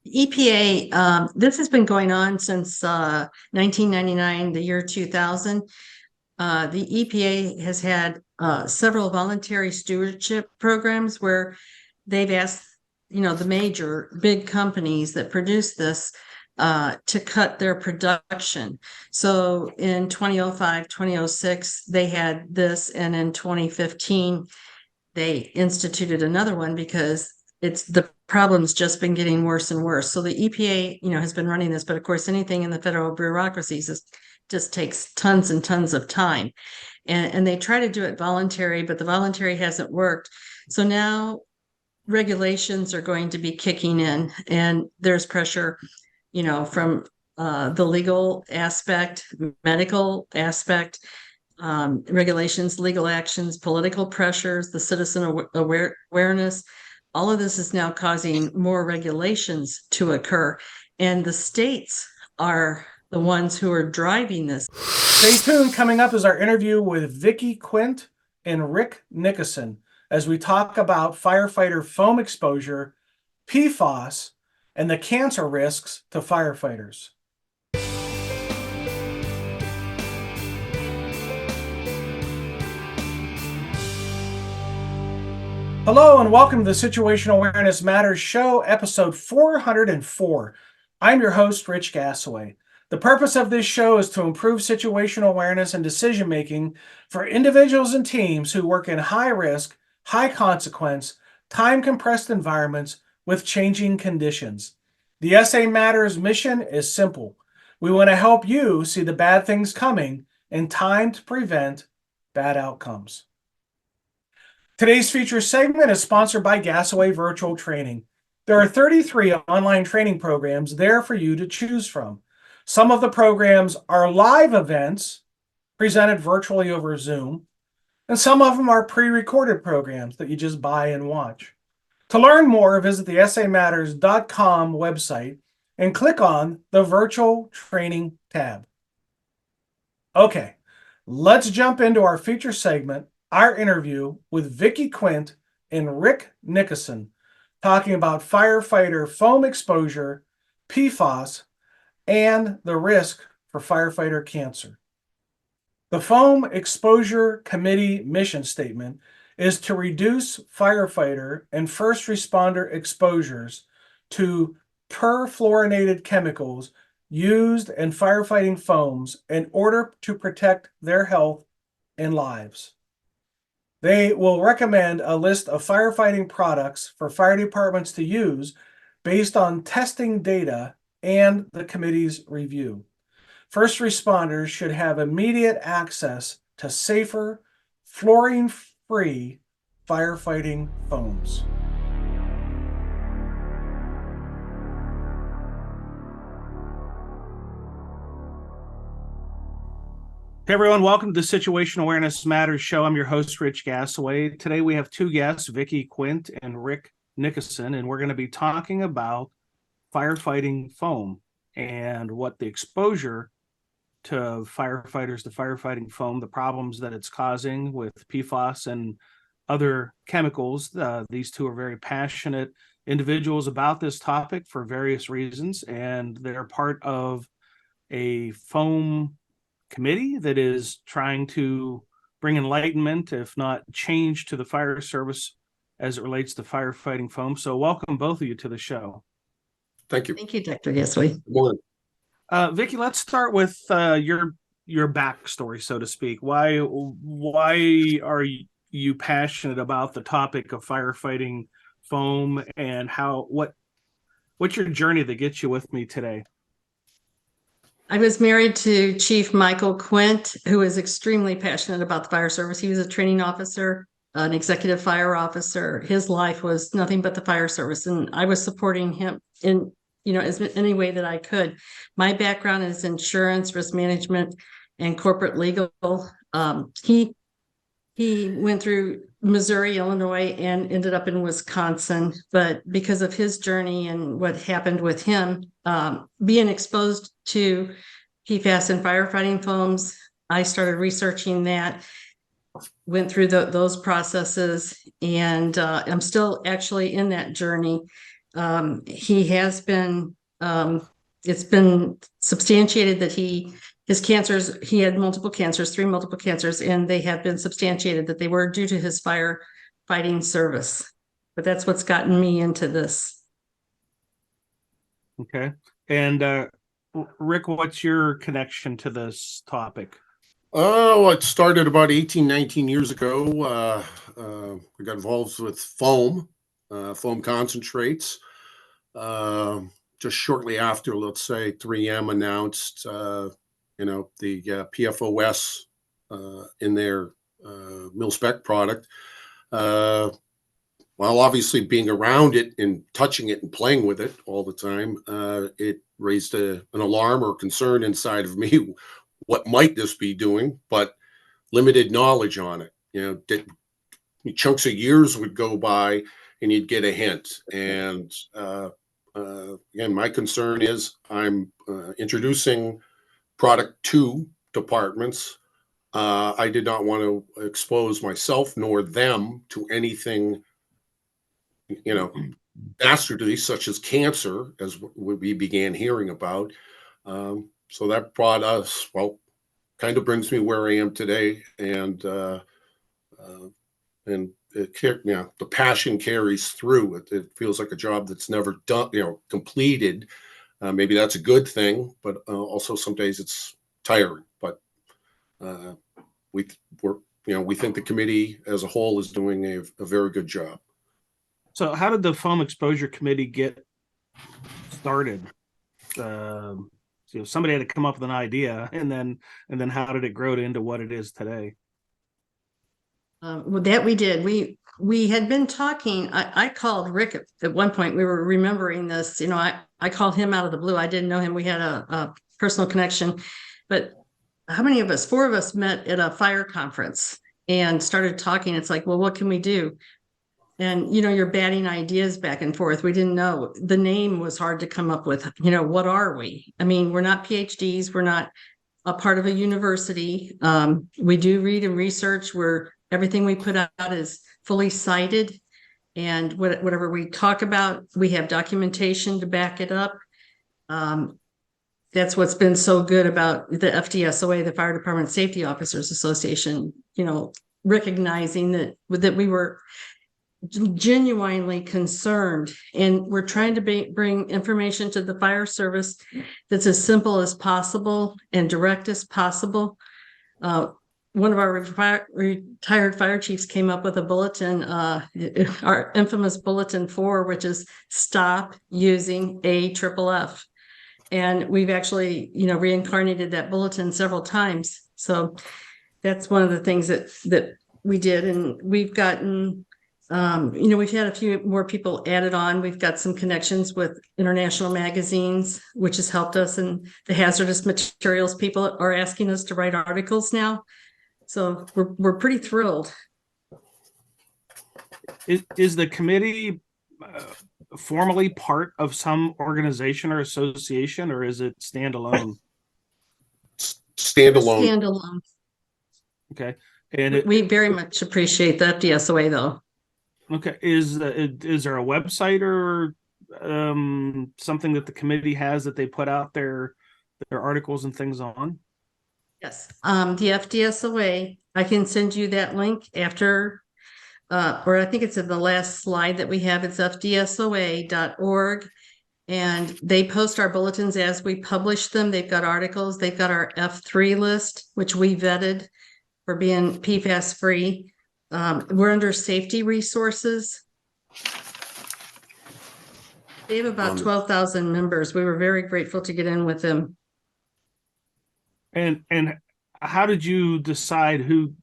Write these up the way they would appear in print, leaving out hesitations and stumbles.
EPA, this has been going on since 1999, the year 2000. The EPA has had several voluntary stewardship programs where they've asked, the major big companies that produce this to cut their production. So in 2005, 2006, they had this, and in 2015, they instituted another one because the problem's just been getting worse and worse. So the EPA, has been running this, but of course, anything in the federal bureaucracies just takes tons and tons of time. And they try to do it voluntary, but the voluntary hasn't worked. So now regulations are going to be kicking in, and there's pressure, from the legal aspect, medical aspect, regulations, legal actions, political pressures, the citizen awareness. All of this is now causing more regulations to occur, and the states are the ones who are driving this. Stay tuned. Coming up is our interview with Vicki, Quint, and Rick Nickerson as we talk about firefighter foam exposure, PFAS, and the cancer risks to firefighters. Hello and welcome to the Situational Awareness Matters Show, episode 404. I'm your host, Rich Gasaway. The purpose of this show is to improve situational awareness and decision-making for individuals and teams who work in high-risk, high-consequence, time-compressed environments with changing conditions. The SA Matters mission is simple. We want to help you see the bad things coming in time to prevent bad outcomes. Today's feature segment is sponsored by Gasaway Virtual Training. There are 33 online training programs there for you to choose from. Some of the programs are live events presented virtually over Zoom, and some of them are pre-recorded programs that you just buy and watch. To learn more, visit the samatters.com website and click on the Virtual Training tab. Okay, let's jump into our feature segment, our interview with Vicki, Quint, and Rick Nickerson, talking about firefighter foam exposure, PFAS, and the risk for firefighter cancer. The Foam Exposure Committee mission statement is to reduce firefighter and first responder exposures to perfluorinated chemicals used in firefighting foams in order to protect their health and lives. They will recommend a list of firefighting products for fire departments to use based on testing data and the committee's review. First responders should have immediate access to safer, fluorine-free firefighting foams. Hey everyone, welcome to the Situational Awareness Matters Show. I'm your host, Rich Gasaway. Today we have two guests, Vicki, Quint, and Rick Nickerson, and we're going to be talking about firefighting foam and what the exposure to firefighters to firefighting foam, the problems that it's causing with PFAS and other chemicals. These two are very passionate individuals about this topic for various reasons, and they're part of a foam committee that is trying to bring enlightenment, if not change, to the fire service as it relates to firefighting foam. So welcome both of you to the show. Thank you. Thank you, Dr. Gasaway. Good morning. Vicki, let's start with your backstory, so to speak. Why are you passionate about the topic of firefighting foam, and what's your journey that gets you with me today? I was married to Chief Michael Quint, who is extremely passionate about the fire service. He was a training officer, an executive fire officer. His life was nothing but the fire service, and I was supporting him in as any way that I could. My background is insurance, risk management, and corporate legal. He went through Missouri, Illinois, and ended up in Wisconsin. But because of his journey and what happened with him, being exposed to PFAS and firefighting foams, I started researching that, went through those processes, and I'm still actually in that journey. He has been, it's been substantiated that his cancers, he had multiple cancers, 3 multiple cancers, and they have been substantiated that they were due to his firefighting service. But that's what's gotten me into this. Okay. And Rick, what's your connection to this topic? Oh, it started about 18, 19 years ago. We got involved with foam concentrates. Just shortly after, let's say, 3M announced, the PFOS in their mil-spec product. Well, obviously being around it and touching it and playing with it all the time, it raised an alarm or concern inside of me. What might this be doing? But limited knowledge on it. Chunks of years would go by and you'd get a hint. And again, my concern is I'm introducing product to departments. I did not want to expose myself nor them to anything, dastardly, such as cancer, as we began hearing about. So that brought us, kind of brings me where I am today, and the passion carries through. It feels like a job that's never done, completed. Maybe that's a good thing, but also some days it's tiring. But we think the committee as a whole is doing a very good job. So how did the Foam Exposure Committee get started? Somebody had to come up with an idea, and then how did it grow into what it is today? That we did. We had been talking. I called Rick at one point. We were remembering this. I called him out of the blue. I didn't know him. We had a personal connection. But how many of us? 4 of us met at a fire conference and started talking. It's like, well, what can we do? And, you're batting ideas back and forth. We didn't know. The name was hard to come up with. What are we? I mean, we're not PhDs. We're not a part of a university. We do read and research. Everything we put out is fully cited. And whatever we talk about, we have documentation to back it up. That's what's been so good about the FDSOA, the Fire Department Safety Officers Association, recognizing that we were genuinely concerned, and we're trying to bring information to the fire service that's as simple as possible and direct as possible. One of our retired fire chiefs came up with a bulletin, our infamous bulletin 4, which is stop using AFFF. And we've actually, reincarnated that bulletin several times. So that's one of the things that we did. And we've gotten, we've had a few more people added on. We've got some connections with international magazines, which has helped us. And the hazardous materials people are asking us to write articles now. So we're pretty thrilled. Is the committee formally part of some organization or association, or is it standalone? Standalone. Okay. And we very much appreciate the FDSOA, though. Okay. Is there a website or something that the committee has that they put out their articles and things on? Yes. The FDSOA, I can send you that link after, or I think it's in the last slide that we have. It's fdsoa.org. And they post our bulletins as we publish them. They've got articles. They've got our F3 list, which we vetted for being PFAS free. We're under safety resources. They have about 12,000 members. We were very grateful to get in with them. And how did you decide who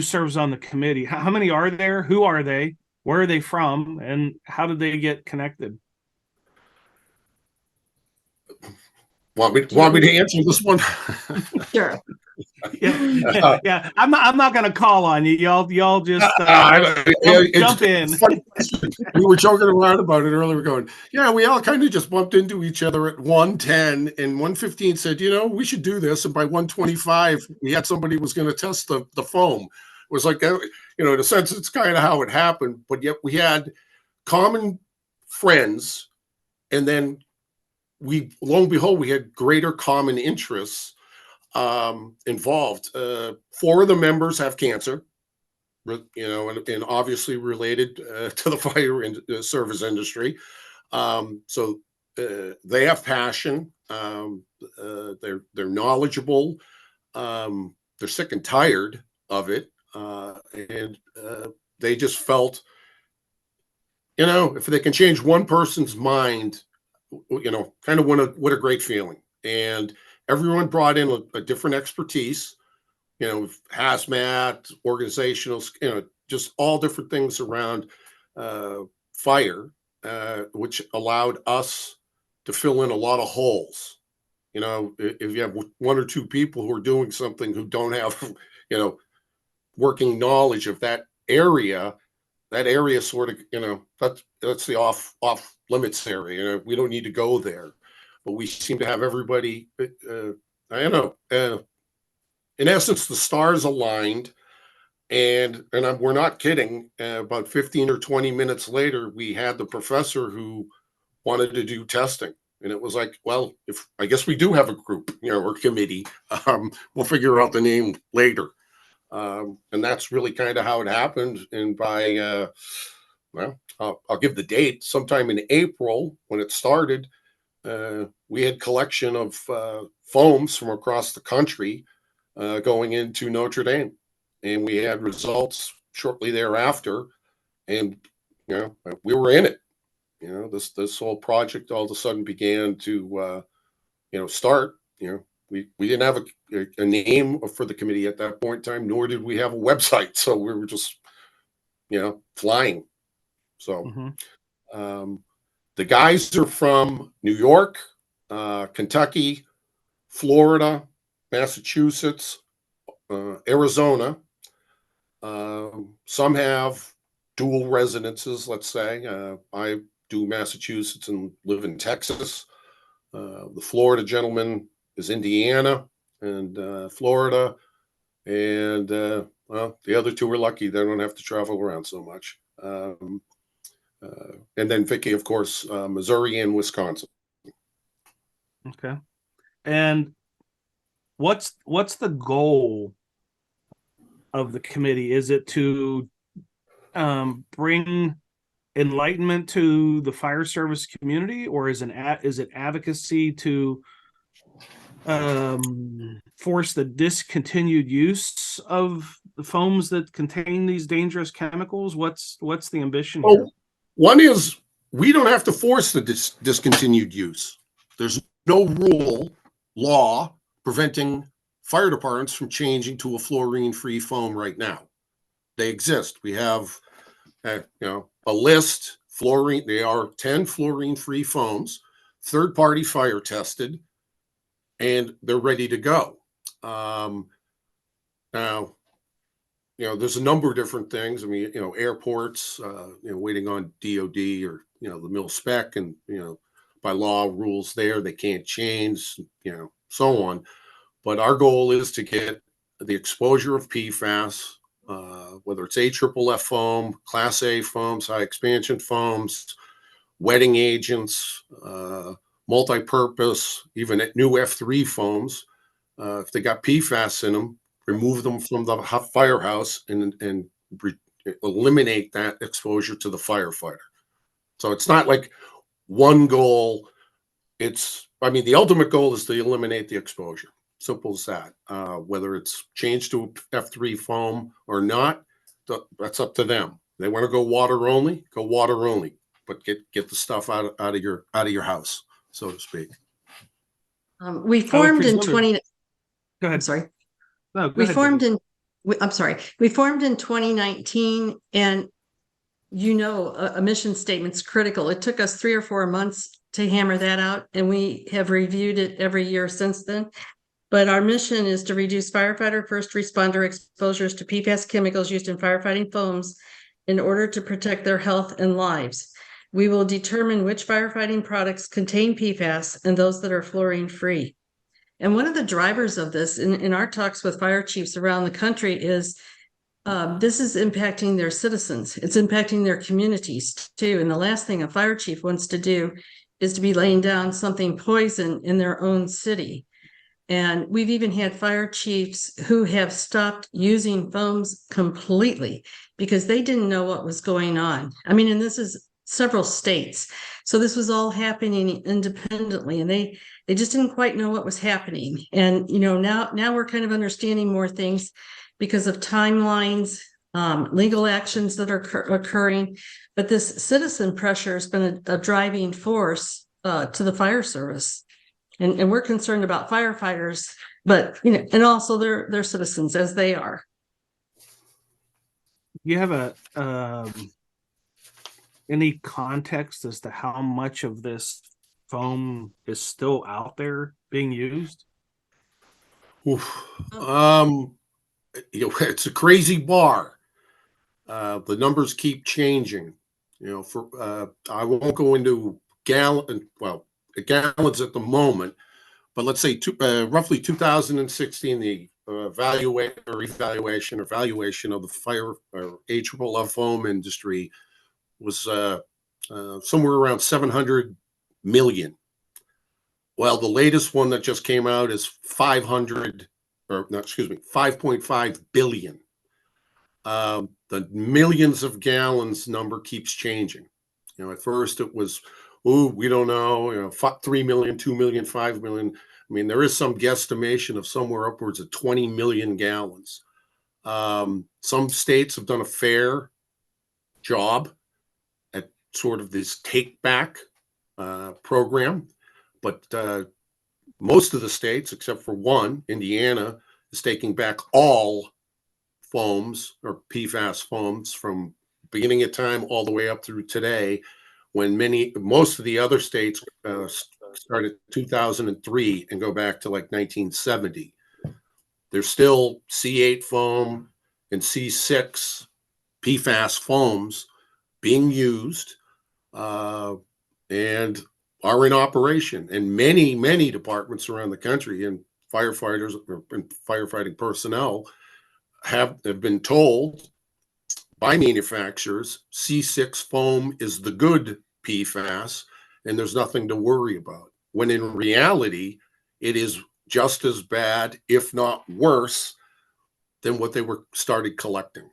serves on the committee? How many are there? Who are they? Where are they from? And how did they get connected? Want me to answer this one? Sure. Yeah. I'm not going to call on you. Y'all just jump in. We were joking around about it earlier. We're going, yeah, we all kind of just bumped into each other at 1:10, and 1:15 said, we should do this. And by 1:25, we had somebody was going to test the foam. It was like, in a sense, it's kind of how it happened. But yet we had common friends, and then lo and behold, we had greater common interests involved. 4 of the members have cancer, and obviously related to the fire service industry. So they have passion. They're knowledgeable. They're sick and tired of it, and they just felt, if they can change one person's mind, kind of what a great feeling. And everyone brought in a different expertise, hazmat, organizational, just all different things around fire, which allowed us to fill in a lot of holes. If you have 1 or 2 people who are doing something who don't have, working knowledge of that area sort of, that's the off limits area. We don't need to go there, but we seem to have everybody, I don't know, in essence, the stars aligned, and we're not kidding. About 15 or 20 minutes later, we had the professor who wanted to do testing, and it was like, well, if I guess we do have a group, or committee. We'll figure out the name later, and that's really kind of how it happened. And by I'll give the date. Sometime in April, when it started, we had collection of foams from across the country going into Notre Dame, and we had results shortly thereafter, and we were in it. This whole project all of a sudden began to start. We didn't have a name for the committee at that point in time, nor did we have a website, so we were just flying. So the guys are from New York, Kentucky, Florida, Massachusetts, Arizona. Some have dual residences, let's say. I do Massachusetts and live in Texas. The Florida gentleman is Indiana and Florida. And well, the other 2 are lucky. They don't have to travel around so much. And then Vicki, of course, Missouri and Wisconsin. Okay. And what's the goal of the committee? Is it to bring enlightenment to the fire service community, or is it advocacy to force the discontinued use of the foams that contain these dangerous chemicals? What's the ambition here? One is, we don't have to force the discontinued use. There's no law preventing fire departments from changing to a fluorine-free foam right now. They exist. We have a list. There are 10 fluorine-free foams, third-party fire tested, and they're ready to go. Now, there's a number of different things. I mean, airports, waiting on DOD or, the mil spec, and, by law rules there, they can't change, so on. But our goal is to get the exposure of PFAS, whether it's AFFF foam, Class A foams, high expansion foams, wetting agents, multi-purpose, even new F3 foams. If they got PFAS in them, remove them from the firehouse and eliminate that exposure to the firefighter. So it's not like one goal. The ultimate goal is to eliminate the exposure. Simple as that. Whether it's changed to F3 foam or not, that's up to them. They want to go water only, but get the stuff out of your house, so to speak. We formed in 20. Go ahead. I'm sorry. No, go We ahead, formed Vicki. I'm sorry. We formed in 2019, and a mission statement's critical. It took us 3 or 4 months to hammer that out, and we have reviewed it every year since then. But our mission is to reduce firefighter first responder exposures to PFAS chemicals used in firefighting foams in order to protect their health and lives. We will determine which firefighting products contain PFAS and those that are fluorine-free. And one of the drivers of this in our talks with fire chiefs around the country is this is impacting their citizens. It's impacting their communities too. And the last thing a fire chief wants to do is to be laying down something poison in their own city. And we've even had fire chiefs who have stopped using foams completely because they didn't know what was going on. I mean, and this is several states. So this was all happening independently, and they just didn't quite know what was happening. And now we're kind of understanding more things because of timelines, legal actions that are occurring. But this citizen pressure has been a driving force to the fire service. And we're concerned about firefighters, but and also their citizens as they are. You have any context as to how much of this foam is still out there being used? Oof. It's a crazy bar. The numbers keep changing. I won't go into gallons at the moment, but let's say roughly 2016, the evaluation of the fire or AFFF foam industry was somewhere around 700 million. Well, the latest one that just came out is 5.5 billion. The millions of gallons number keeps changing. At first it was, we don't know, 3 million, 2 million, 5 million. I mean, there is some guesstimation of somewhere upwards of 20 million gallons. Some states have done a fair job at sort of this take back program, but most of the states, except for one, Indiana, is taking back all foams or PFAS foams from beginning of time all the way up through today, when most of the other states started 2003 and go back to like 1970. There's still C8 foam and C6 PFAS foams being used and are in operation. And many departments around the country and firefighters and firefighting personnel have been told by manufacturers C6 foam is the good PFAS and there's nothing to worry about, when in reality it is just as bad, if not worse, than what they were started collecting.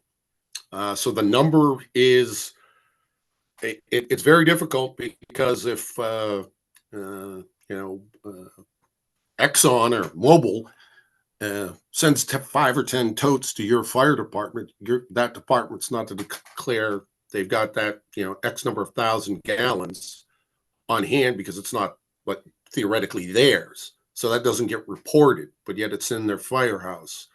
So the number is it's very difficult, because if Exxon or Mobil sends 5 or 10 totes to your fire department, that department's not to declare they've got that X number of thousand gallons on hand, because it's not but theoretically theirs. So that doesn't get reported, but yet it's in their firehouse.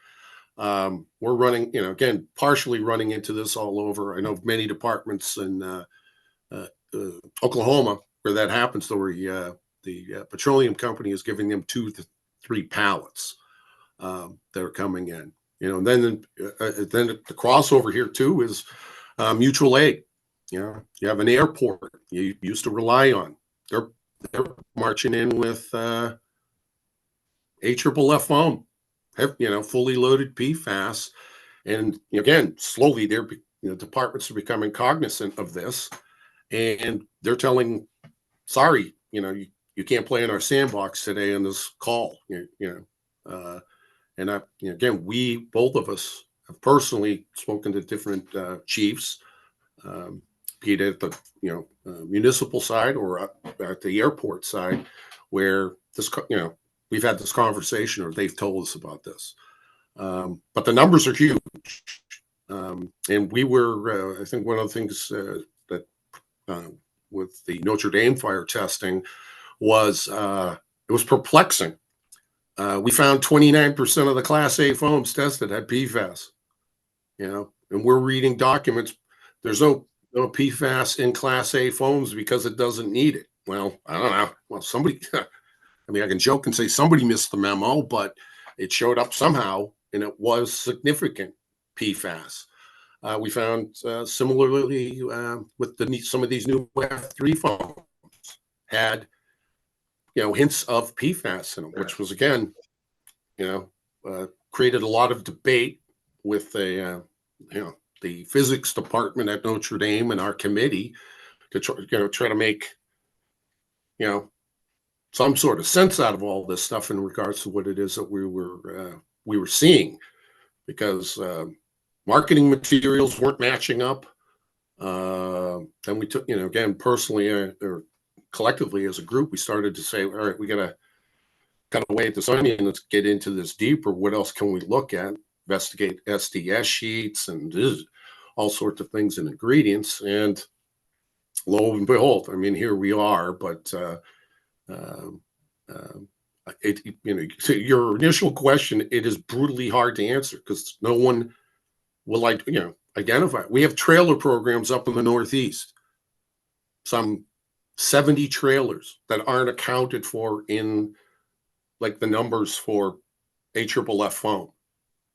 We're running, again, partially running into this all over. I know many departments in Oklahoma where that happens, where the petroleum company is giving them 2 to 3 pallets that are coming in. And then the crossover here too is mutual aid. You have an airport you used to rely on. They're marching in with AFFF foam, fully loaded PFAS, and again, slowly departments are becoming cognizant of this, and they're telling, sorry, you can't play in our sandbox today on this call. And again, both of us have personally spoken to different chiefs, be it at the municipal side or at the airport side, where this we've had this conversation, or they've told us about this. But the numbers are huge, and we were I think one of the things that with the Notre Dame fire testing was it was perplexing. We found 29% of the Class A foams tested had PFAS, and we're reading documents. There's no PFAS in Class A foams because it doesn't need it. Well, I don't know. Well, somebody, I mean, I can joke and say somebody missed the memo, but it showed up somehow, and it was significant PFAS. We found similarly with some of these new F3 foams had hints of PFAS in them, which was again created a lot of debate with the physics department at Notre Dame and our committee to try to make, some sort of sense out of all this stuff in regards to what it is that we were seeing, because marketing materials weren't matching up. Then we took, again, personally or collectively as a group, we started to say, all right, we got to cut away at this onion. Let's get into this deeper. What else can we look at? Investigate SDS sheets and all sorts of things and ingredients. And lo and behold, here we are. But to your initial question, it is brutally hard to answer because no one will identify. We have trailer programs up in the Northeast, some 70 trailers that aren't accounted for in the numbers for AFFF foam.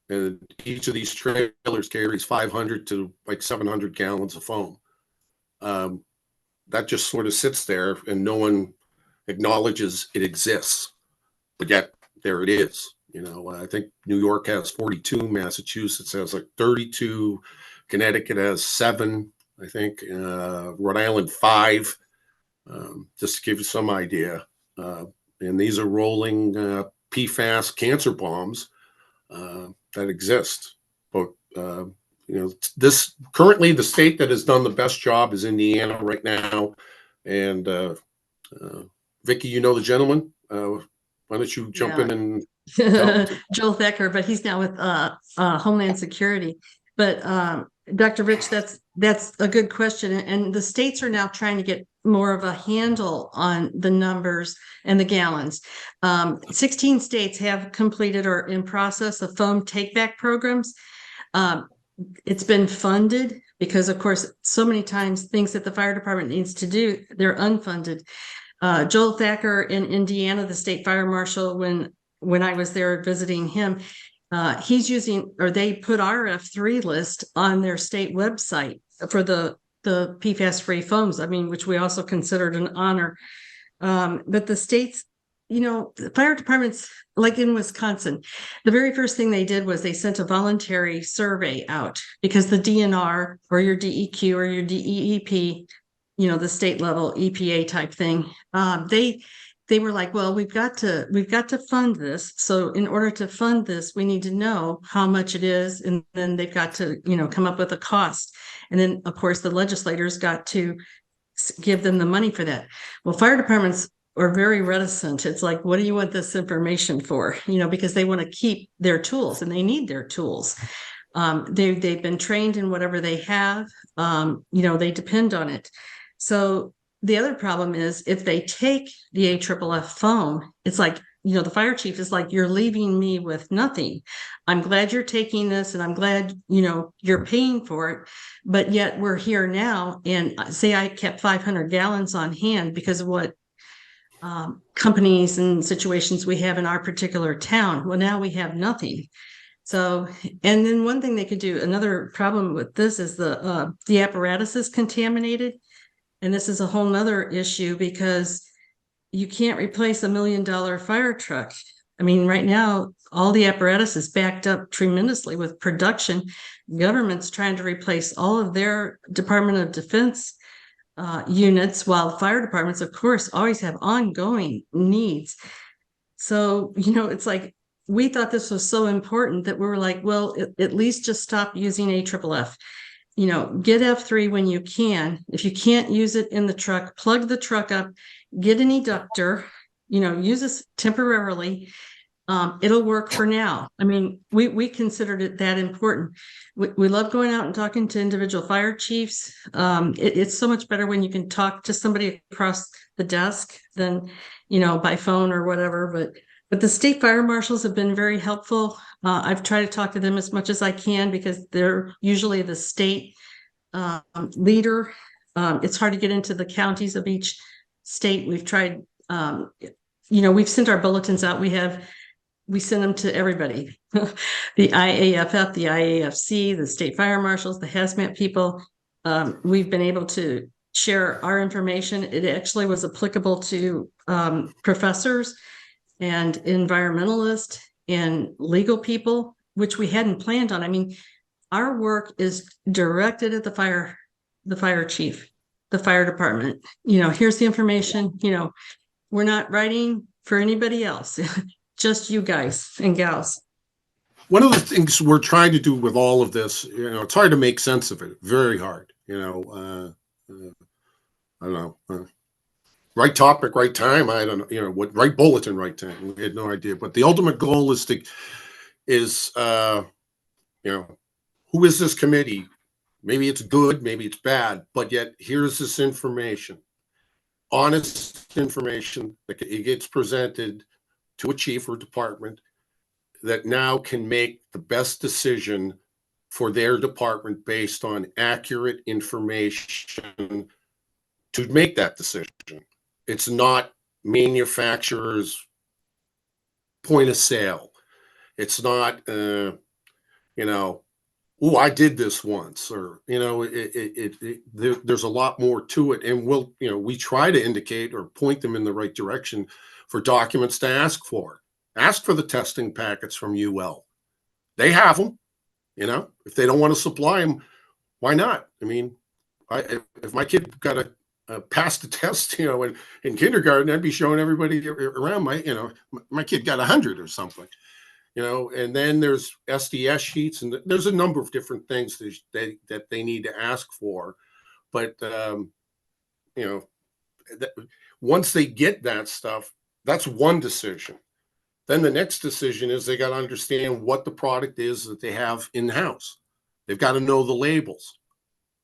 And each of these trailers carries 500 to 700 gallons of foam. That just sort of sits there and no one acknowledges it exists, but yet there it is. I think New York has 42, Massachusetts has 32, Connecticut has 7, I think, Rhode Island 5, just to give you some idea. And these are rolling PFAS cancer bombs that exist. But this currently the state that has done the best job is Indiana right now. And Vicki, the gentleman. Why don't you jump in and Joel Thacker, but he's now with Homeland Security. But Dr. Rich, that's a good question. And the states are now trying to get more of a handle on the numbers and the gallons. 16 states have completed or in process of foam take-back programs. It's been funded because, of course, so many times things that the fire department needs to do, they're unfunded. Joel Thacker in Indiana, the state fire marshal, when I was there visiting him, he's using, or they put our F3 list on their state website for the PFAS-free foams, which we also considered an honor. But the states, the fire departments, like in Wisconsin, the very first thing they did was they sent a voluntary survey out because the DNR or your DEQ or your DEEP, the state level EPA type thing, they were like, well, we've got to fund this. So in order to fund this, we need to know how much it is. And then they've got to, come up with a cost. And then, of course, the legislators got to give them the money for that. Well, fire departments are very reticent. It's like, what do you want this information for? Because they want to keep their tools and they need their tools. They've been trained in whatever they have. They depend on it. So the other problem is if they take the AFFF foam, it's like, the fire chief is like, you're leaving me with nothing. I'm glad you're taking this and I'm glad, you're paying for it. But yet we're here now and say I kept 500 gallons on hand because of what companies and situations we have in our particular town. Well, now we have nothing. So, and then one thing they could do, another problem with this is the apparatus is contaminated. And this is a whole nother issue because you can't replace $1 million fire truck. Right now, all the apparatus is backed up tremendously with production. Government's trying to replace all of their Department of Defense units, while fire departments, of course, always have ongoing needs. So, it's like, we thought this was so important that we were like, well, at least just stop using AFFF. Get F3 when you can. If you can't use it in the truck, plug the truck up, get an eductor, use this temporarily. It'll work for now. We considered it that important. We love going out and talking to individual fire chiefs. It's so much better when you can talk to somebody across the desk than, by phone or whatever. But the state fire marshals have been very helpful. I've tried to talk to them as much as I can because they're usually the state leader. It's hard to get into the counties of each state. We've tried, we've sent our bulletins out. We send them to everybody, the IAFF, the IAFC, the state fire marshals, the hazmat people. We've been able to share our information. It actually was applicable to professors and environmentalists and legal people, which we hadn't planned on. our work is directed at the fire chief, the fire department. Here's the information. We're not writing for anybody else, just you guys and gals. One of the things we're trying to do with all of this, it's hard to make sense of it. Very hard. I don't know. Right topic, right time. I don't know. What right bulletin, right time. We had no idea. But the ultimate goal is who is this committee? Maybe it's good, maybe it's bad, but yet here's this information, honest information that it gets presented to a chief or department that now can make the best decision for their department based on accurate information to make that decision. It's not manufacturer's point of sale. It's not, oh, I did this once, or there's a lot more to it, and we try to indicate or point them in the right direction for documents to ask for. Ask for the testing packets from UL. They have them. If they don't want to supply them, why not? I mean, if my kid got a passed the test, in kindergarten, I'd be showing everybody around my kid got 100 or something. And then there's SDS sheets, and there's a number of different things that they need to ask for. But, once they get that stuff, that's one decision. Then the next decision is they got to understand what the product is that they have in-house. They've got to know the labels,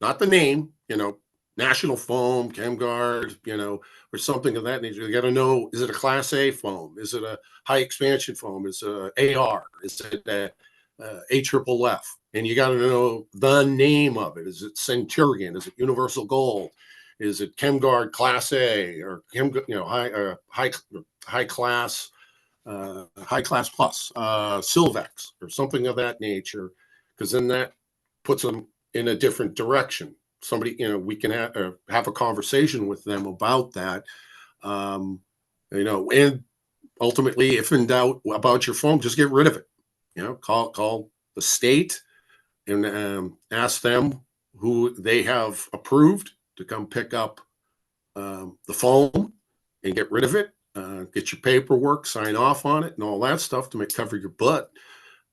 not the name, National Foam, ChemGuard, or something of that nature. You got to know, is it a Class A foam? Is it a high expansion foam? Is it a AR? Is it a AFFF? And you got to know the name of it. Is it Centurion? Is it Universal Gold? Is it ChemGuard Class A or high class plus, Silvex or something of that nature? Because then that puts them in a different direction. Somebody, we can have a conversation with them about that, and ultimately, if in doubt about your foam, just get rid of it. Call the state and ask them who they have approved to come pick up the foam and get rid of it. Get your paperwork, sign off on it, and all that stuff to cover your butt.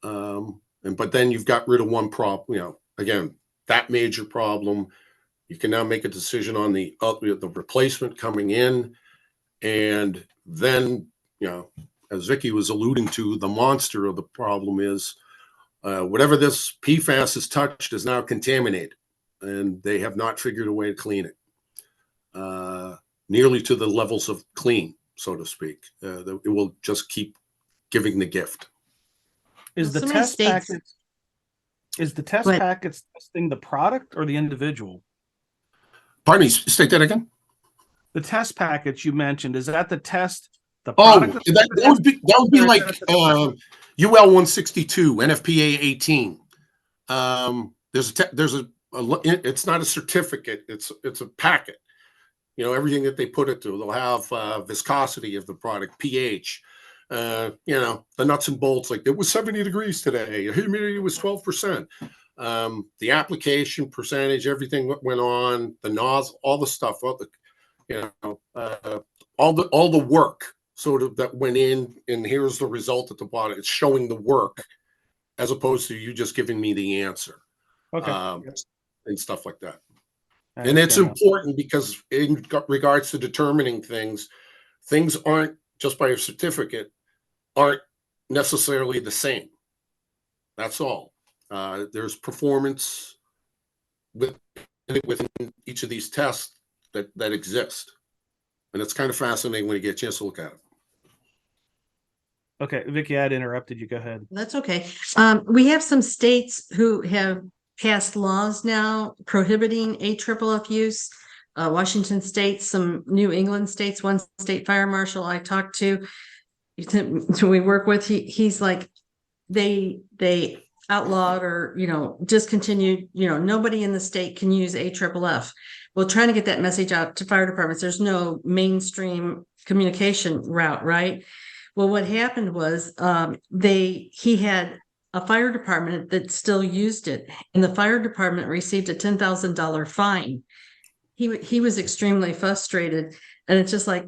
But then you've got rid of one problem. Again, that major problem. You can now make a decision on the replacement coming in, and then as Vicki was alluding to, the monster of the problem is whatever this PFAS has touched is now contaminated, and they have not figured a way to clean it nearly to the levels of clean, so to speak. It will just keep giving the gift. Is the test package testing the product or the individual? Pardon me, state that again. The test package you mentioned, is that the test? The product that would be like UL 162, NFPA 18. It's not a certificate. It's a packet. Everything that they put it through. They'll have viscosity of the product, pH. The nuts and bolts. Like it was 70 degrees today. Humidity was 12%. The application percentage, everything that went on, the nozzle, all the stuff, all the work sort of that went in, and here's the result at the bottom. It's showing the work as opposed to you just giving me the answer. Okay. And stuff like that. And it's important because in regards to determining things aren't just by a certificate, aren't necessarily the same. That's all. There's performance within each of these tests that exist. And it's kind of fascinating when you get a chance to look at it. Okay, Vicki, I'd interrupted you. Go ahead. That's okay. We have some states who have passed laws now prohibiting AFFF use. Washington State, some New England states, one state fire marshal I talked to, who we work with, he's like, they outlawed or discontinued. Nobody in the state can use AFFF. Well, trying to get that message out to fire departments, there's no mainstream communication route, right? Well, what happened was he had a fire department that still used it, and the fire department received a $10,000 fine. He was extremely frustrated, and it's just like,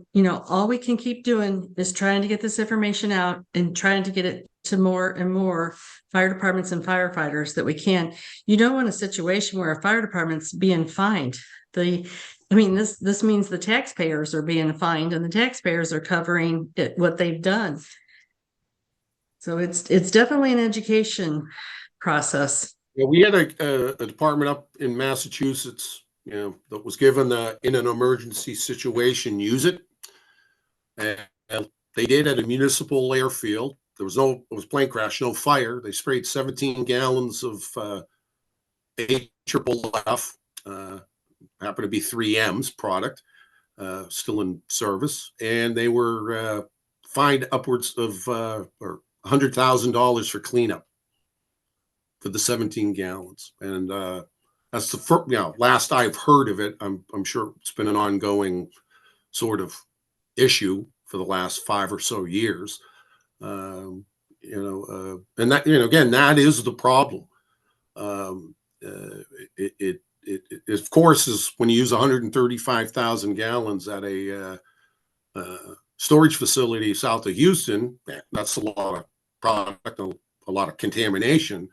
all we can keep doing is trying to get this information out and trying to get it to more and more fire departments and firefighters that we can. You don't want a situation where a fire department's being fined. This means the taxpayers are being fined, and the taxpayers are covering what they've done. So it's definitely an education process. Yeah, we had a department up in Massachusetts, that was given in an emergency situation, use it. And they did at a municipal airfield. It was plane crash, no fire. They sprayed 17 gallons of AFFF, happened to be 3M's product, still in service. And they were fined upwards of or $100,000 for cleanup for the 17 gallons. And that's the first, last I've heard of it. I'm sure it's been an ongoing sort of issue for the last 5 or so years. And that, again, that is the problem. It of course is when you use 135,000 gallons at a storage facility south of Houston. That's a lot of product, a lot of contamination.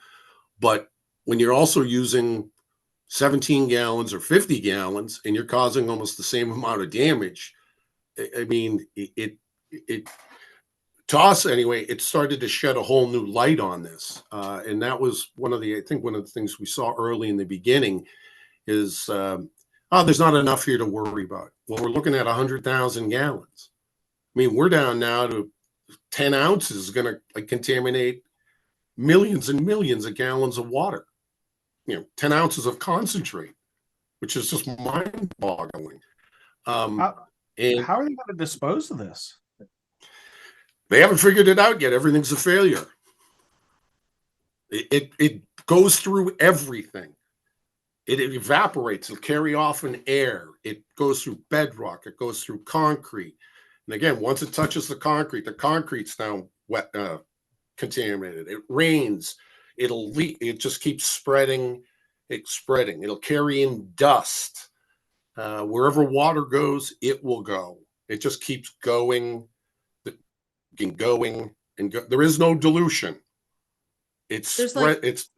But when you're also using 17 gallons or 50 gallons and you're causing almost the same amount of damage, I mean, it to us anyway, it started to shed a whole new light on this. And that was one of the things we saw early in the beginning is, there's not enough here to worry about. Well, we're looking at 100,000 gallons. I mean, we're down now to 10 ounces is going to contaminate millions and millions of gallons of water. 10 ounces of concentrate, which is just mind-boggling. How are they going to dispose of this? They haven't figured it out yet. Everything's a failure. It goes through everything. It evaporates. It'll carry off in air. It goes through bedrock. It goes through concrete. And again, once it touches the concrete's now wet, contaminated. It rains. It'll leak. It just keeps spreading. It's spreading. It'll carry in dust. Wherever water goes, it will go. It just keeps going and going and go. There is no dilution. It spreads.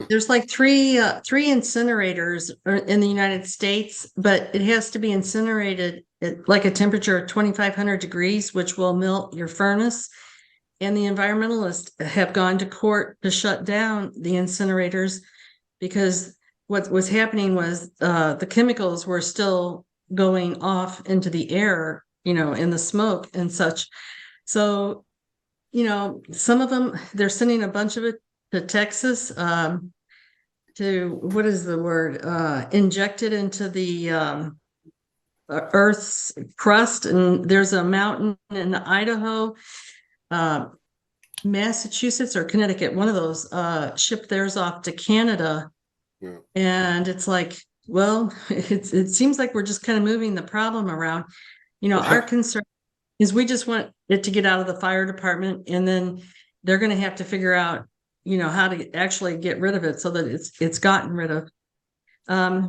There's like three incinerators in the United States, but it has to be incinerated at like a temperature of 2,500 degrees, which will melt your furnace. And the environmentalists have gone to court to shut down the incinerators because what was happening was the chemicals were still going off into the air, in the smoke and such. So, some of them, they're sending a bunch of it to Texas to, what is the word, inject it into the Earth's crust. And there's a mountain in Idaho, Massachusetts or Connecticut, one of those shipped theirs off to Canada. Yeah. And it's like, well, it seems like we're just kind of moving the problem around. Our concern is we just want it to get out of the fire department, and then they're going to have to figure out, how to actually get rid of it so that it's gotten rid of.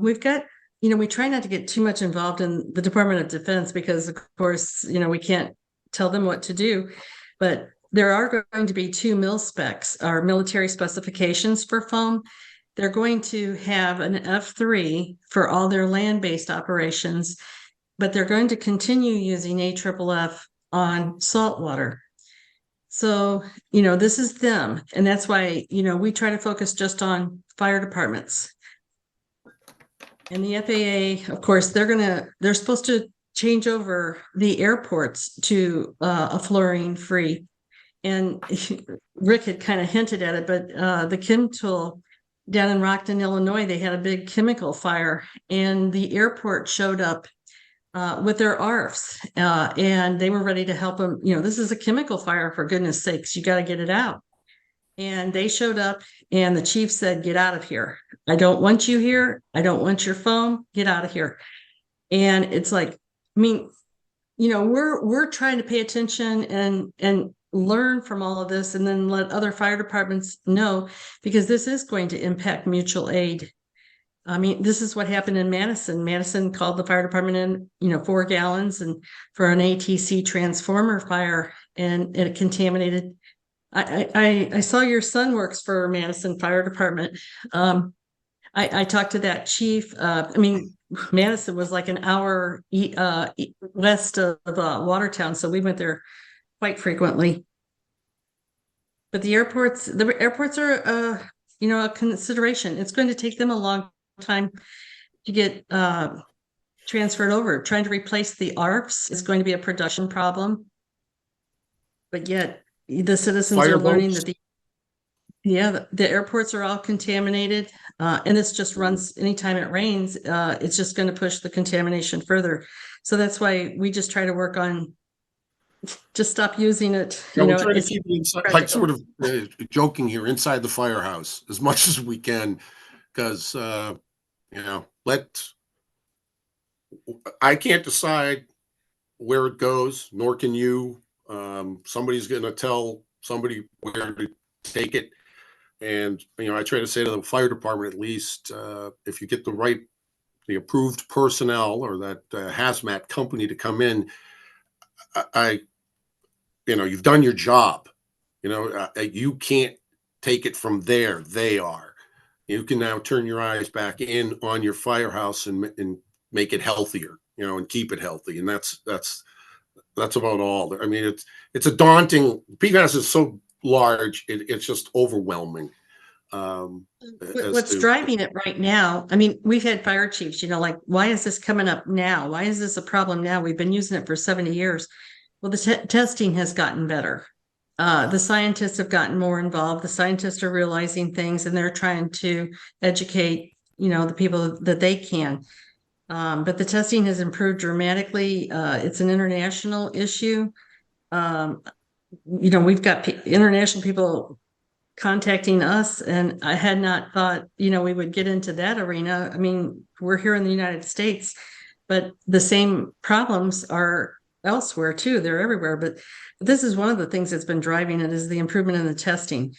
We've got, we try not to get too much involved in the Department of Defense because, of course, we can't tell them what to do, but there are going to be 2 mil specs, or military specifications for foam. They're going to have an F3 for all their land-based operations, but they're going to continue using AFFF on saltwater. So, this is them. And that's why, we try to focus just on fire departments. And the FAA, of course, they're supposed to change over the airports to a fluorine-free. And Rick had kind of hinted at it, but the Chem Tool down in Rockton, Illinois, they had a big chemical fire, and the airport showed up with their ARFs, and they were ready to help them. This is a chemical fire, for goodness sakes, you got to get it out. And they showed up, and the chief said, "Get out of here. I don't want you here. I don't want your foam. Get out of here." And it's like, we're trying to pay attention and learn from all of this and then let other fire departments know, because this is going to impact mutual aid. I mean, this is what happened in Madison. Madison called the fire department in, 4 gallons and for an ATC transformer fire, and it contaminated. I saw your son works for Madison Fire Department. I talked to that chief. Madison was like an hour west of Watertown, so we went there quite frequently. But the airports are, a consideration. It's going to take them a long time to get transferred over. Trying to replace the ARPs is going to be a production problem. But yet the citizens are learning that the airports are all contaminated, and this just runs anytime it rains. It's just going to push the contamination further. So that's why we just try to work on just stop using it. We're trying to keep it inside, like sort of joking here, inside the firehouse as much as we can, because I can't decide where it goes, nor can you. Somebody's going to tell somebody where to take it. And, I try to say to the fire department, at least, if you get the approved personnel or that hazmat company to come in, you've done your job. You can't take it from there. They are. You can now turn your eyes back in on your firehouse and make it healthier, and keep it healthy. And that's about all. I mean, it's a daunting. PFAS is so large, it's just overwhelming. What's driving it right now? I mean, we've had fire chiefs, like, why is this coming up now? Why is this a problem now? We've been using it for 70 years. Well, the testing has gotten better. The scientists have gotten more involved. The scientists are realizing things, and they're trying to educate, the people that they can. But the testing has improved dramatically. It's an international issue. We've got international people contacting us, and I had not thought, we would get into that arena. I mean, we're here in the United States, but the same problems are elsewhere too. They're everywhere. But this is one of the things that's been driving it, is the improvement in the testing.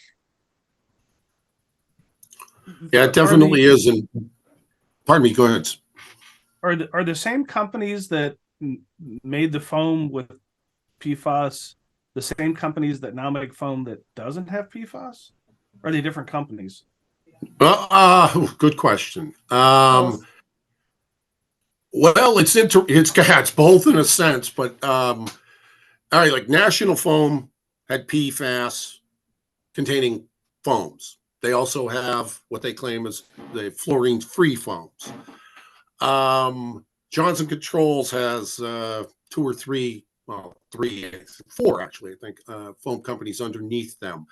Yeah, it definitely is. And pardon me, go ahead. Are the same companies that made the foam with PFAS the same companies that now make foam that doesn't have PFAS? Or are they different companies? Good question. Well, it's both in a sense, but all right, like National Foam had PFAS containing foams. They also have what they claim is the fluorine-free foams. Johnson Controls has 2 or 3, well, 3, 4 actually, I think, foam companies underneath them.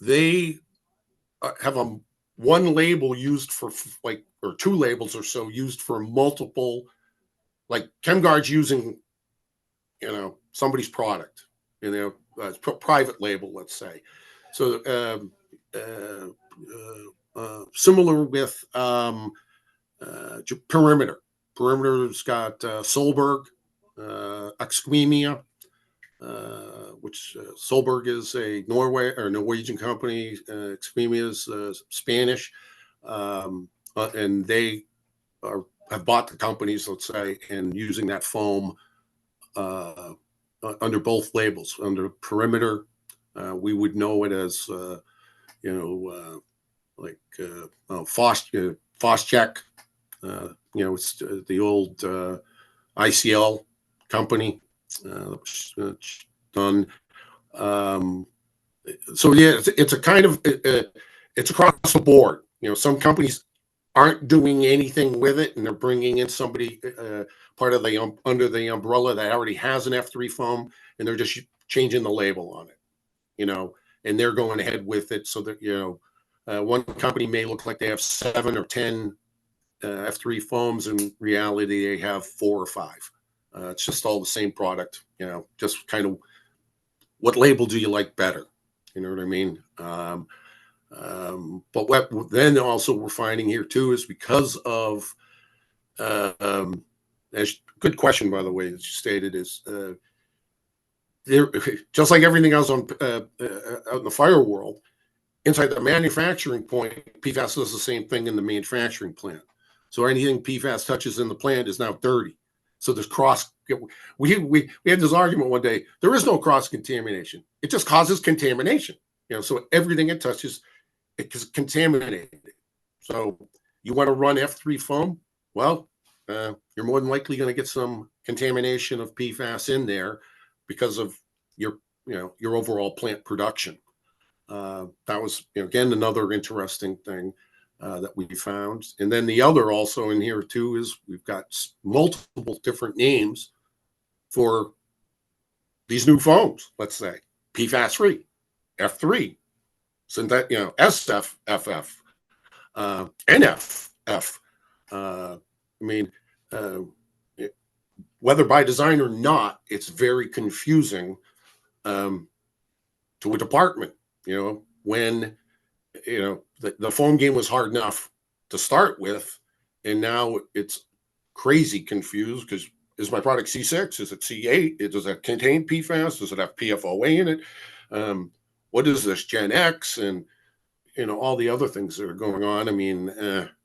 They have one label used for or 2 labels or so used for multiple, like ChemGuard's using, somebody's product, private label, let's say. So similar with Perimeter. Perimeter's got Solberg, Exquemia, which Solberg is a Norwegian company. Exquemia is Spanish, and they have bought the companies, let's say, and using that foam under both labels. Under Perimeter, we would know it as Foscheck. It's the old ICL company. Done. So yeah, it's a kind of it's across the board. Some companies aren't doing anything with it, and they're bringing in somebody part of the under the umbrella that already has an F3 foam, and they're just changing the label on it. And they're going ahead with it, so that one company may look like they have 7 or 10 F3 foams. In reality, they have 4 or 5. It's just all the same product, just kind of what label do you like better? You know what I mean? But what then also we're finding here too is because of, good question, by the way, that you stated, is there, just like everything else on out in the fire world, inside the manufacturing point, PFAS does the same thing in the manufacturing plant. So anything PFAS touches in the plant is now dirty. So there's cross. We had this argument one day. There is no cross contamination. It just causes contamination. So everything it touches, it is contaminated. So you want to run F3 foam? Well, you're more than likely going to get some contamination of PFAS in there because of your overall plant production. That was again another interesting thing that we found. And then the other also in here too is we've got multiple different names for these new foams. Let's say PFAS free, F3, synthetic, SF, FF, NFF. Whether by design or not, it's very confusing to a department. When the foam game was hard enough to start with, and now it's crazy confused because is my product C6? Is it C8? Does it contain PFAS? Does it have PFOA in it? What is this Gen X? And all the other things that are going on.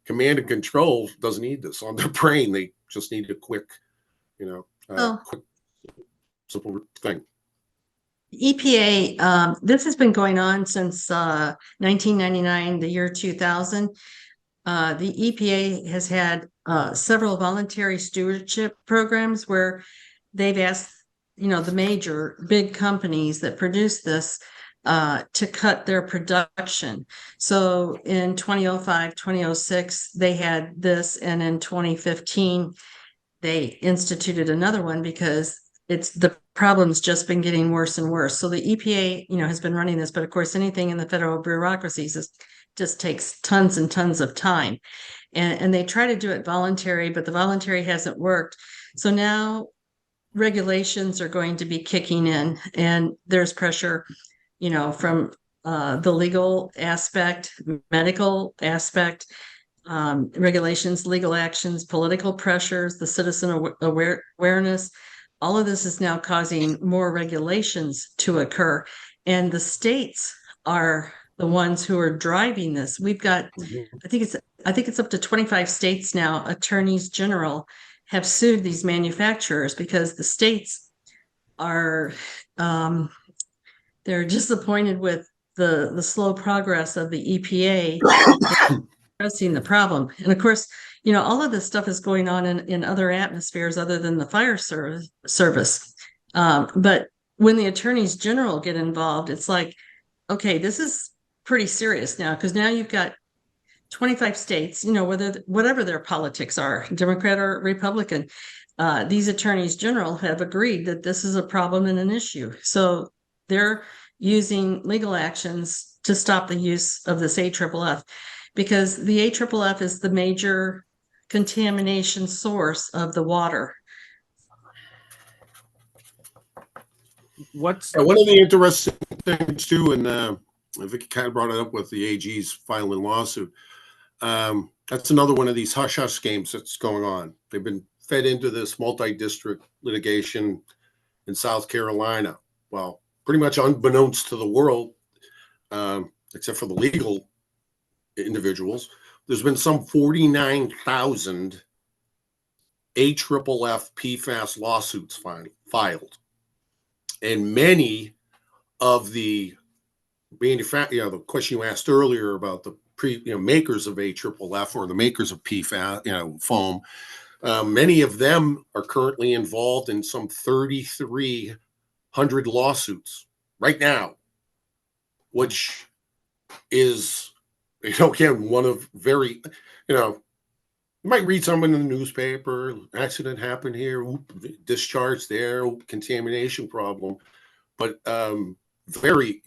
Command and control doesn't need this on their brain. They just need a quick, quick, simple thing. EPA, this has been going on since 1999, the year 2000. The EPA has had several voluntary stewardship programs where they've asked, the major big companies that produce this to cut their production. So in 2005, 2006, they had this, and in 2015, they instituted another one because the problem's just been getting worse and worse. So the EPA, has been running this, but of course, anything in the federal bureaucracies just takes tons and tons of time. And they try to do it voluntary, but the voluntary hasn't worked. So now regulations are going to be kicking in, and there's pressure, from the legal aspect, medical aspect, regulations, legal actions, political pressures, the citizen awareness. All of this is now causing more regulations to occur, and the states are the ones who are driving this. We've got, I think it's up to 25 states now. Attorneys general have sued these manufacturers because the states are they're disappointed with the slow progress of the EPA addressing the problem. And of course, all of this stuff is going on in other atmospheres other than the fire service. But when the attorneys general get involved, it's like, okay, this is pretty serious now, because now you've got 25 states, whatever their politics are, Democrat or Republican, these attorneys general have agreed that this is a problem and an issue. So they're using legal actions to stop the use of this AFFF, because the AFFF is the major contamination source of the water. One of the interesting things too, and Vicki kind of brought it up with the AG's filing lawsuit. That's another one of these hush-hush games that's going on. They've been fed into this multi-district litigation in South Carolina. Well, pretty much unbeknownst to the world, except for the legal individuals, there's been some 49,000 AFFF PFAS lawsuits filed. And many of the the question you asked earlier about the makers of AFFF or the makers of PFAS, foam, many of them are currently involved in some 3,300 lawsuits right now, which is, again, one of very, you might read something in the newspaper, accident happened here, discharge there, contamination problem, but very,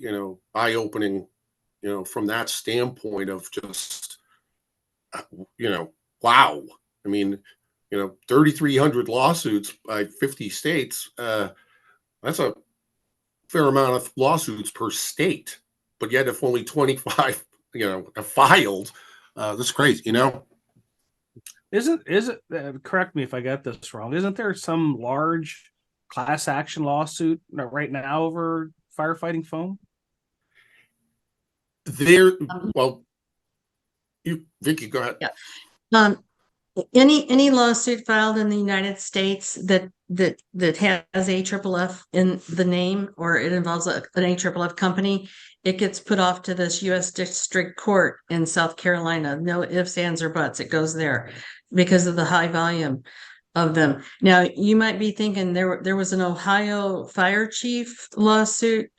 eye-opening, from that standpoint of just, wow. 3,300 lawsuits by 50 states, that's a fair amount of lawsuits per state, but yet if only 25, have filed, that's crazy, Is it, correct me if I got this wrong, isn't there some large class action lawsuit right now over firefighting foam? There, well, Vicki, go ahead. Yeah. Um, any lawsuit filed in the United States that has AFFF in the name, or it involves an AFFF company, it gets put off to this U.S. District Court in South Carolina. No ifs, ands, or buts. It goes there because of the high volume of them. Now, you might be thinking there was an Ohio fire chief lawsuit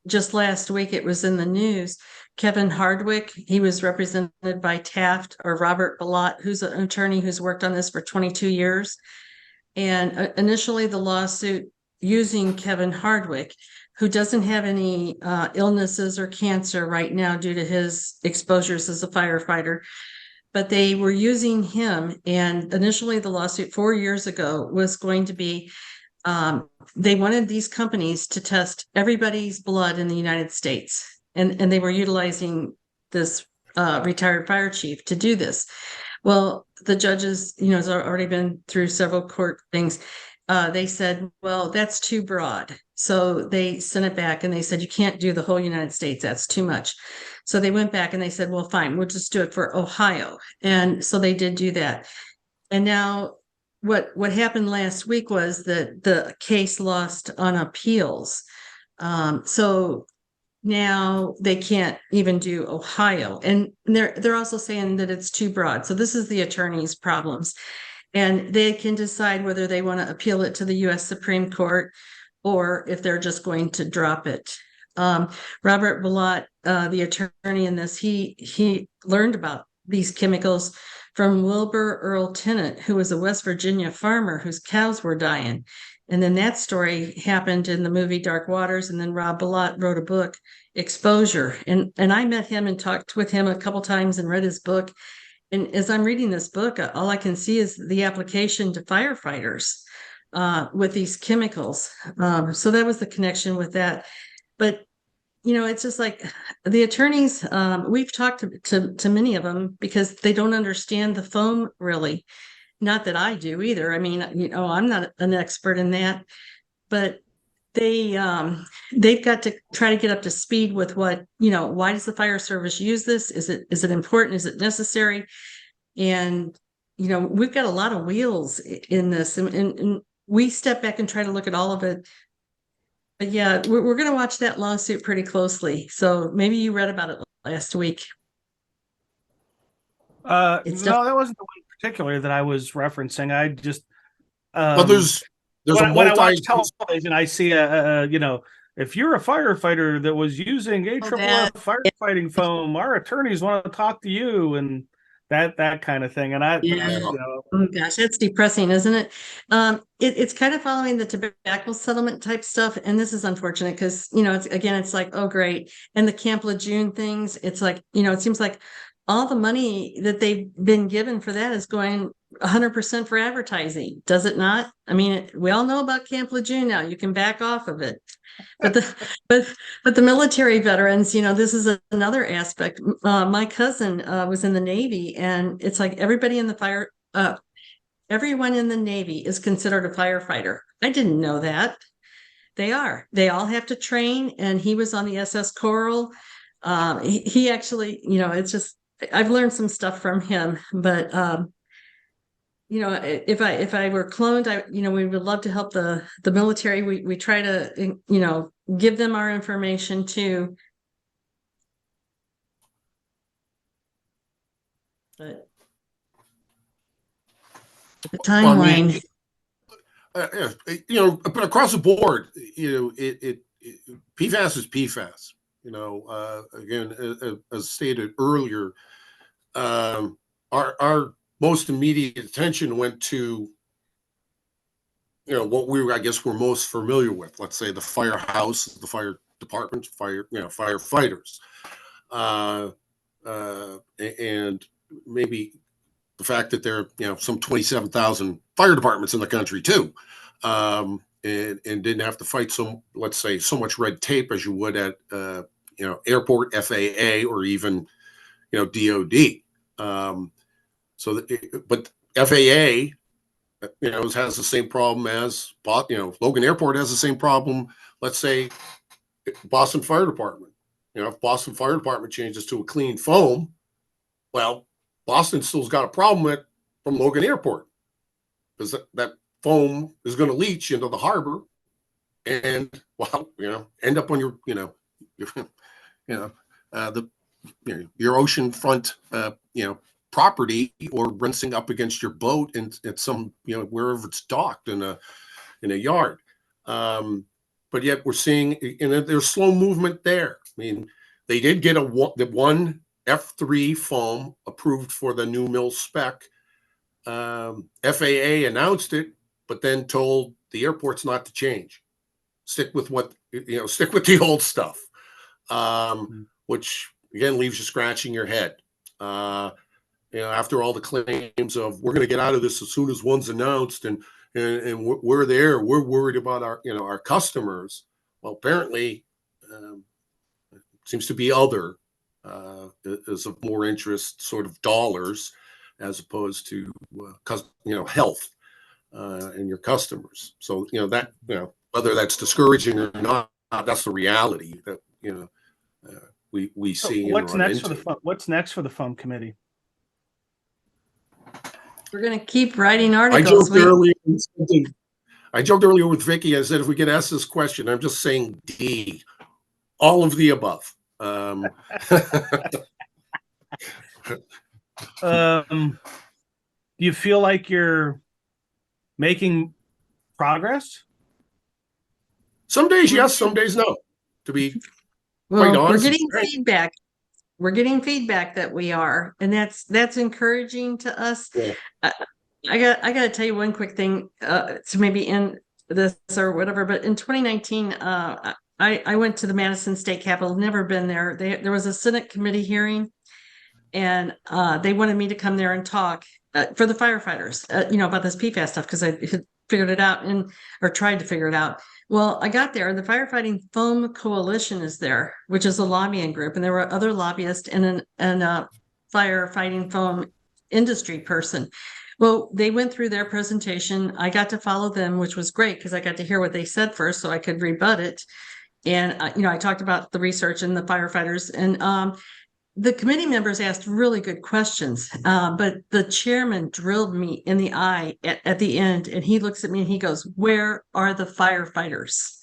just last week. It was in the news. Kevin Hardwick, he was represented by Taft or Robert Ballot, who's an attorney who's worked on this for 22 years. And initially the lawsuit using Kevin Hardwick, who doesn't have any illnesses or cancer right now due to his exposures as a firefighter, but they were using him. And initially the lawsuit 4 years ago was going to be, they wanted these companies to test everybody's blood in the United States. And they were utilizing this retired fire chief to do this. Well, the judges, has already been through several court things. They said, well, that's too broad. So they sent it back and they said, you can't do the whole United States. That's too much. So they went back and they said, well, fine, we'll just do it for Ohio. And so they did do that. And now what happened last week was that the case lost on appeals. So now they can't even do Ohio, and they're also saying that it's too broad. So this is the attorney's problems, and they can decide whether they want to appeal it to the U.S. Supreme Court or if they're just going to drop it. Robert Ballot, the attorney in this, he learned about these chemicals from Wilbur Earl Tennant, who was a West Virginia farmer whose cows were dying. And then that story happened in the movie Dark Waters. And then Rob Ballot wrote a book, Exposure. And I met him and talked with him a couple times and read his book. And as I'm reading this book, all I can see is the application to firefighters with these chemicals. So that was the connection with that. But, it's just like the attorneys, we've talked to many of them because they don't understand the foam really. Not that I do either. I mean, I'm not an expert in that, but they've got to try to get up to speed with what, why does the fire service use this? Is it important? Is it necessary? And, we've got a lot of wheels in this, and we step back and try to look at all of it. But yeah, we're going to watch that lawsuit pretty closely. So maybe you read about it last week. No, that wasn't the one particular that I was referencing. I just Well, there's when a I watch multi. television, I see if you're a firefighter that was using AFFF firefighting foam, our attorneys want to talk to you, and that kind of thing. And Oh gosh, that's depressing, isn't it? It's kind of following the tobacco settlement type stuff, and this is unfortunate because it's like, oh great, and the Camp Lejeune things. It's like it seems like all the money that they've been given for that is going 100% for advertising. Does it not? I mean, we all know about Camp Lejeune now. You can back off of it. But the military veterans, this is another aspect. My cousin was in the Navy, and it's like everybody in the everyone in the Navy is considered a firefighter. I didn't know that. They are. They all have to train, and he was on the SS Coral. He actually, it's just, I've learned some stuff from him, but if I were cloned, we would love to help the military. We try to, give them our information too. But the timeline. But across the board, PFAS is PFAS. Again, as stated earlier, our most immediate attention went to what we're most familiar with. Let's say the firehouse, the fire department, firefighters, and maybe the fact that there are some 27,000 fire departments in the country too, and didn't have to fight so much red tape as you would at airport, FAA, or even DOD. But FAA has the same problem as, Logan Airport has the same problem. Let's say Boston Fire Department. If Boston Fire Department changes to a clean foam, well, Boston still's got a problem with from Logan Airport, because that foam is going to leach into the harbor, and end up on your your ocean front property, or rinsing up against your boat and at some wherever it's docked in a yard. But yet we're seeing, there's slow movement there. I mean, they did get the one F3 foam approved for the new mill spec. FAA announced it, but then told the airports not to change. Stick with the old stuff, which again leaves you scratching your head. After all the claims of we're going to get out of this as soon as one's announced, and we're there, we're worried about our customers. Well, apparently, it seems to be other is of more interest, sort of dollars, as opposed to health and your customers. So whether that's discouraging or not, that's the reality that we see. What's next for the foam committee? We're going to keep writing articles. I joked earlier with Vicki. I said, if we get asked this question, I'm just saying D, all of the above. Do you feel like you're making progress? Some days yes, some days no. To be quite honest, we're getting feedback. We're getting feedback that we are, and that's encouraging to us. Yeah. I got to tell you one quick thing to maybe end this or whatever. But in 2019, I went to the Madison State Capitol. Never been there. There was a Senate committee hearing, and they wanted me to come there and talk for the firefighters, about this PFAS stuff, because I had figured it out or tried to figure it out. Well, I got there, and the Firefighting Foam Coalition is there, which is a lobbying group, and there were other lobbyists and a firefighting foam industry person. Well, they went through their presentation. I got to follow them, which was great because I got to hear what they said first, so I could rebut it. And I talked about the research and the firefighters, and the committee members asked really good questions, but the chairman drilled me in the eye at the end, and he looks at me and he goes, "Where are the firefighters?"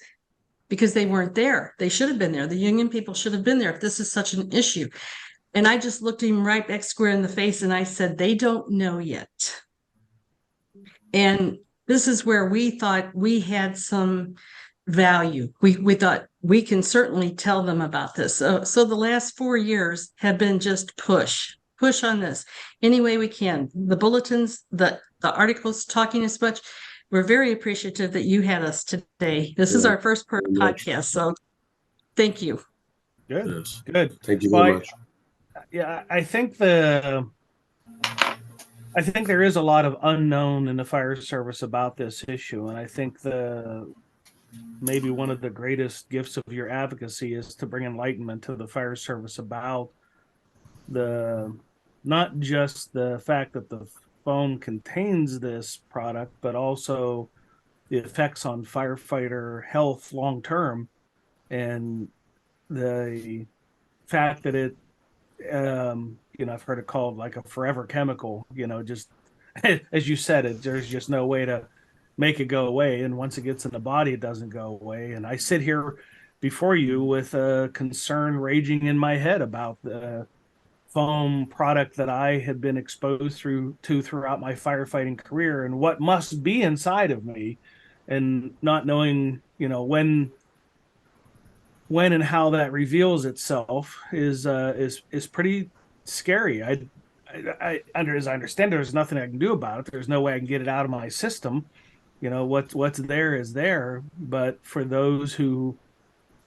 Because they weren't there. They should have been there. The union people should have been there if this is such an issue. And I just looked him right back square in the face, and I said, "They don't know yet." And this is where we thought we had some value. We thought we can certainly tell them about this. So the last 4 years have been just push on this any way we can. The bulletins, the articles, talking as much. We're very appreciative that you had us today. This is our first podcast, so thank you. Good. Yes. Good. Thank you very much. Yeah, I think there is a lot of unknown in the fire service about this issue, and I think maybe one of the greatest gifts of your advocacy is to bring enlightenment to the fire service about not just the fact that the foam contains this product, but also the effects on firefighter health long term, and the fact that it I've heard it called like a forever chemical, just as you said, there's just no way to make it go away. And once it gets in the body, it doesn't go away. And I sit here before you with a concern raging in my head about the foam product that I had been exposed throughout my firefighting career, and what must be inside of me, and not knowing, when and how that reveals itself is pretty scary. As I understand, there's nothing I can do about it. There's no way I can get it out of my system. What's there is there. But for those who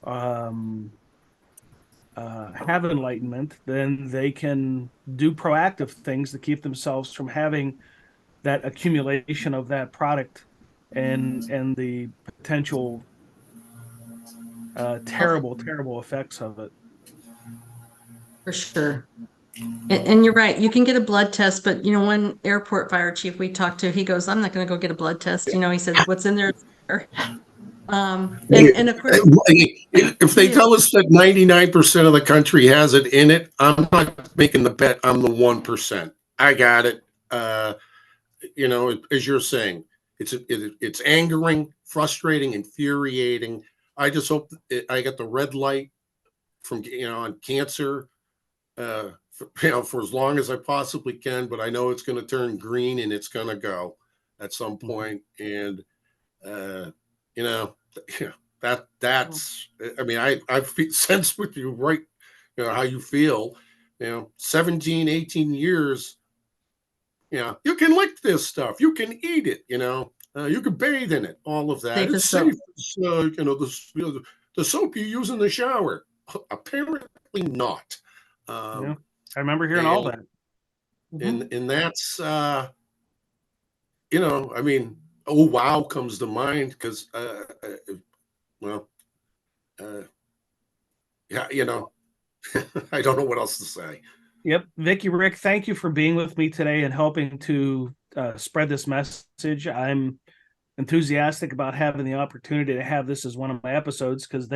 have enlightenment, then they can do proactive things to keep themselves from having that accumulation of that product and the potential terrible effects of it. For sure. And you're right. You can get a blood test, but one airport fire chief we talked to, he goes, "I'm not going to go get a blood test." He said, "What's in there is there." And of course, If they tell us that 99% of the country has it in it, I'm not making the bet. I'm the 1%. I got it. As you're saying, it's angering, frustrating, infuriating. I just hope I get the red light from on cancer, for as long as I possibly can. But I know it's going to turn green and it's going to go at some point. And that's. I mean, I sense with you, right? How you feel. 17, 18 years. You can lick this stuff. You can eat it. You can bathe in it. All of that. safe It's as soap. safe. The soap you use in the shower. Apparently not. Yeah, I remember hearing all that. And that's I mean, oh wow comes to mind because yeah, I don't know what else to say. Yep. Vicki, Rick, thank you for being with me today and helping to spread this message. I'm enthusiastic about having the opportunity to have this as one of my episodes because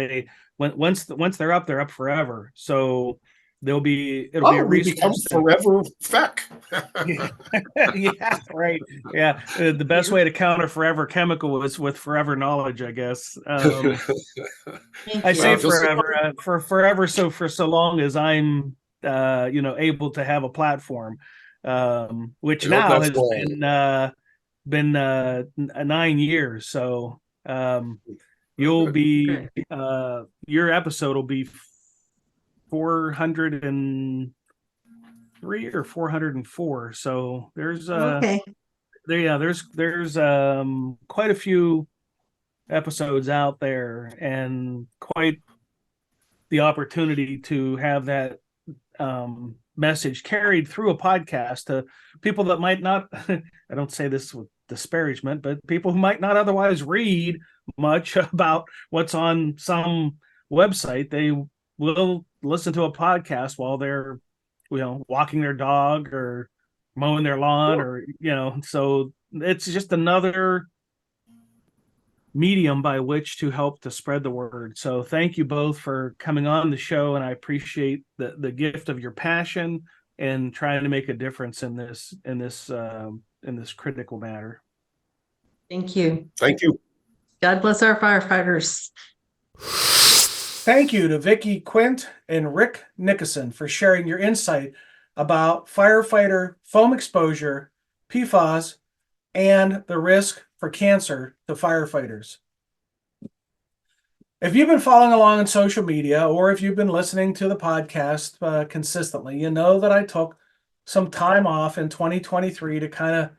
once they're up forever. So it'll be a resource. Become forever feck. Yeah, right. Yeah. The best way to counter forever chemical is with forever knowledge, I guess. I say forever for forever. So for so long as I'm, able to have a platform, which now has been 9 years. So you'll be your episode will be 403 or 404. So there's there's quite a few episodes out there and quite the opportunity to have that message carried through a podcast to people that might not I don't say this with disparagement, but people who might not otherwise read much about what's on some website. They will listen to a podcast while they're walking their dog or mowing their lawn, or so it's just another medium by which to help to spread the word. So thank you both for coming on the show, and I appreciate the gift of your passion and trying to make a difference in this critical matter. Thank you. Thank you. God bless our firefighters. Thank you to Vicki, Quint, and Rick Nickerson for sharing your insight about firefighter foam exposure, PFAS, and the risk for cancer to firefighters. If you've been following along on social media, or if you've been listening to the podcast consistently, you know that I took some time off in 2023 to kind of,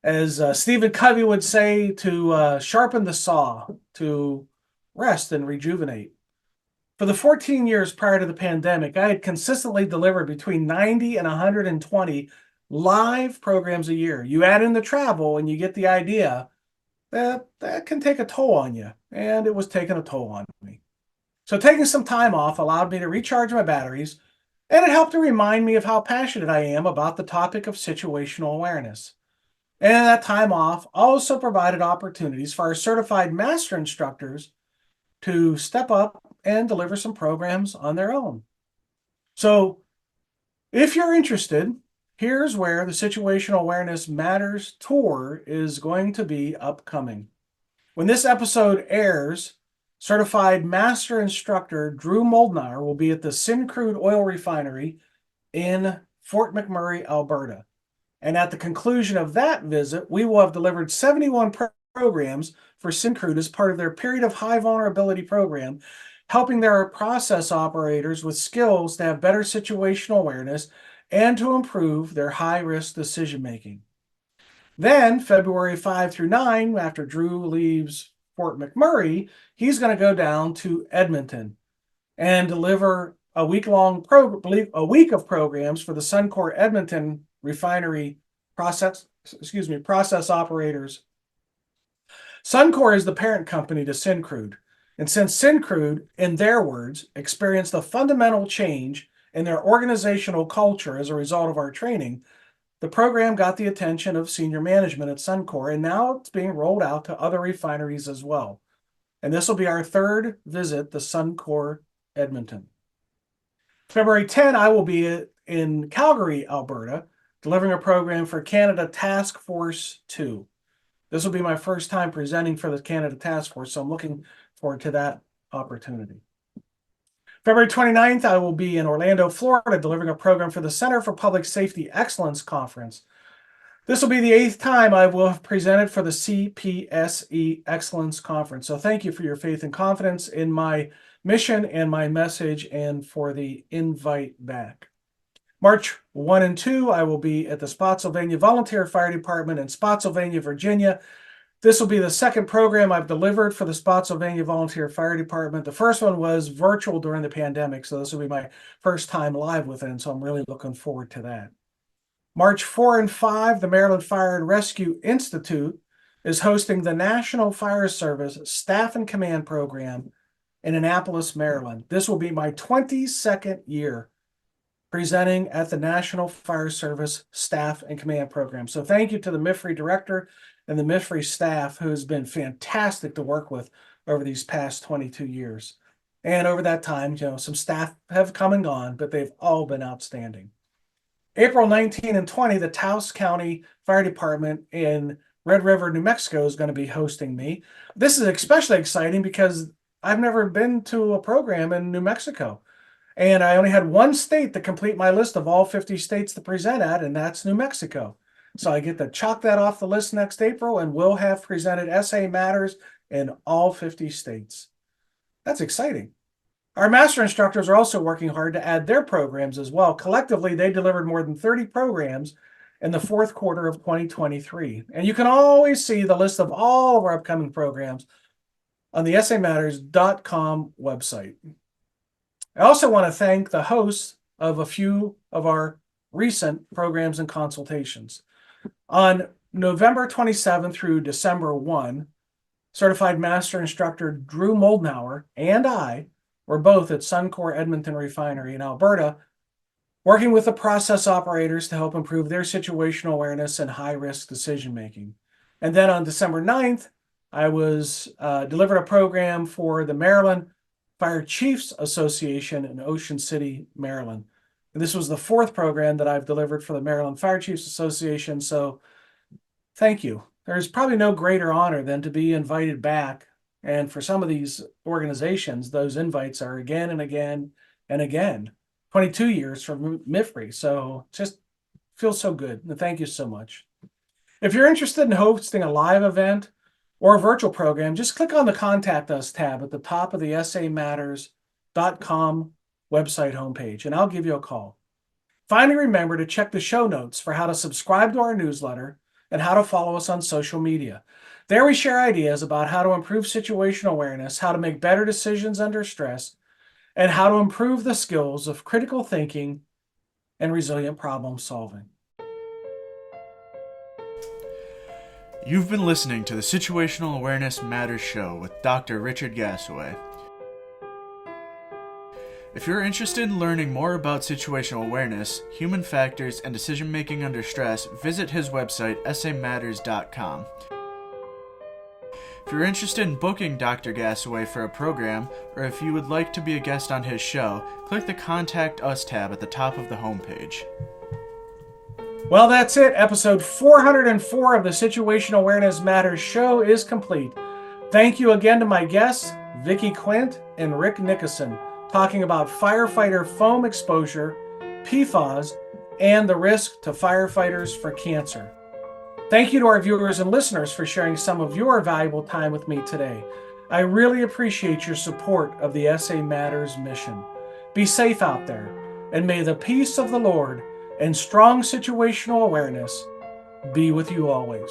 as Stephen Covey would say, to sharpen the saw, to rest and rejuvenate. For the 14 years prior to the pandemic, I had consistently delivered between 90 and 120 live programs a year. You add in the travel and you get the idea that can take a toll on you, and it was taking a toll on me. So taking some time off allowed me to recharge my batteries, and it helped to remind me of how passionate I am about the topic of situational awareness. And that time off also provided opportunities for our certified master instructors to step up and deliver some programs on their own. So if you're interested, here's where the Situational Awareness Matters Tour is going to be upcoming. When this episode airs, certified master instructor Drew Moldenauer will be at the Syncrude Oil Refinery in Fort McMurray, Alberta. And at the conclusion of that visit, we will have delivered 71 programs for Syncrude as part of their period of high vulnerability program, helping their process operators with skills to have better situational awareness and to improve their high-risk decision-making. Then, February 5 through 9, after Drew leaves Fort McMurray, he's going to go down to Edmonton and deliver a week of programs for the Suncor Edmonton refinery process operators. Suncor is the parent company to Syncrude, and since Syncrude, in their words, experienced a fundamental change in their organizational culture as a result of our training, the program got the attention of senior management at Suncor, and now it's being rolled out to other refineries as well. And this will be our third visit to Suncor Edmonton. February 10, I will be in Calgary, Alberta, delivering a program for Canada Task Force 2. This will be my first time presenting for the Canada Task Force, so I'm looking forward to that opportunity. February 29th, I will be in Orlando, Florida, delivering a program for the Center for Public Safety Excellence Conference. This will be the 8th time I will have presented for the CPSE Excellence Conference. So thank you for your faith and confidence in my mission and my message, and for the invite back. March 1 and 2, I will be at the Spotsylvania Volunteer Fire Department in Spotsylvania, Virginia. This will be the second program I've delivered for the Spotsylvania Volunteer Fire Department. The first one was virtual during the pandemic, so this will be my first time live with it, and so I'm really looking forward to that. March 4 and 5, the Maryland Fire and Rescue Institute is hosting the National Fire Service Staff and Command Program in Annapolis, Maryland. This will be my 22nd year presenting at the National Fire Service Staff and Command Program. So thank you to the MIFRE director and the MIFRE staff, who has been fantastic to work with over these past 22 years. And over that time, some staff have come and gone, but they've all been outstanding. April 19 and 20, the Taos County Fire Department in Red River, New Mexico is going to be hosting me. This is especially exciting because I've never been to a program in New Mexico. And I only had one state to complete my list of all 50 states to present at, and that's New Mexico. So I get to chalk that off the list next April, and we'll have presented SA Matters in all 50 states. That's exciting. Our master instructors are also working hard to add their programs as well. Collectively, they delivered more than 30 programs in the fourth quarter of 2023. And you can always see the list of all of our upcoming programs on the samatters.com website. I also want to thank the hosts of a few of our recent programs and consultations. On November 27 through December 1, Certified Master Instructor Drew Moldenauer and I were both at Suncor Edmonton Refinery in Alberta, working with the process operators to help improve their situational awareness and high-risk decision-making. And then on December 9th, I was delivered a program for the Maryland Fire Chiefs Association in Ocean City, Maryland. And this was the fourth program that I've delivered for the Maryland Fire Chiefs Association, so thank you. There's probably no greater honor than to be invited back. And for some of these organizations, those invites are again and again and again. 22 years from MIFRE, so just feels so good. And thank you so much. If you're interested in hosting a live event or a virtual program, just click on the Contact Us tab at the top of the samatters.com website homepage, and I'll give you a call. Finally, remember to check the show notes for how to subscribe to our newsletter and how to follow us on social media. There we share ideas about how to improve situational awareness, how to make better decisions under stress, and how to improve the skills of critical thinking and resilient problem solving. You've been listening to the Situational Awareness Matters Show with Dr. Richard Gasaway. If you're interested in learning more about situational awareness, human factors, and decision-making under stress, visit his website, samatters.com. If you're interested in booking Dr. Gasaway for a program, or if you would like to be a guest on his show, click the Contact Us tab at the top of the homepage. Well, that's it. Episode 404 of the Situational Awareness Matters Show is complete. Thank you again to my guests, Vicki Quint and Rick Nickerson, talking about firefighter foam exposure, PFAS, and the risk to firefighters for cancer. Thank you to our viewers and listeners for sharing some of your valuable time with me today. I really appreciate your support of the SA Matters mission. Be safe out there, and may the peace of the Lord and strong situational awareness be with you always.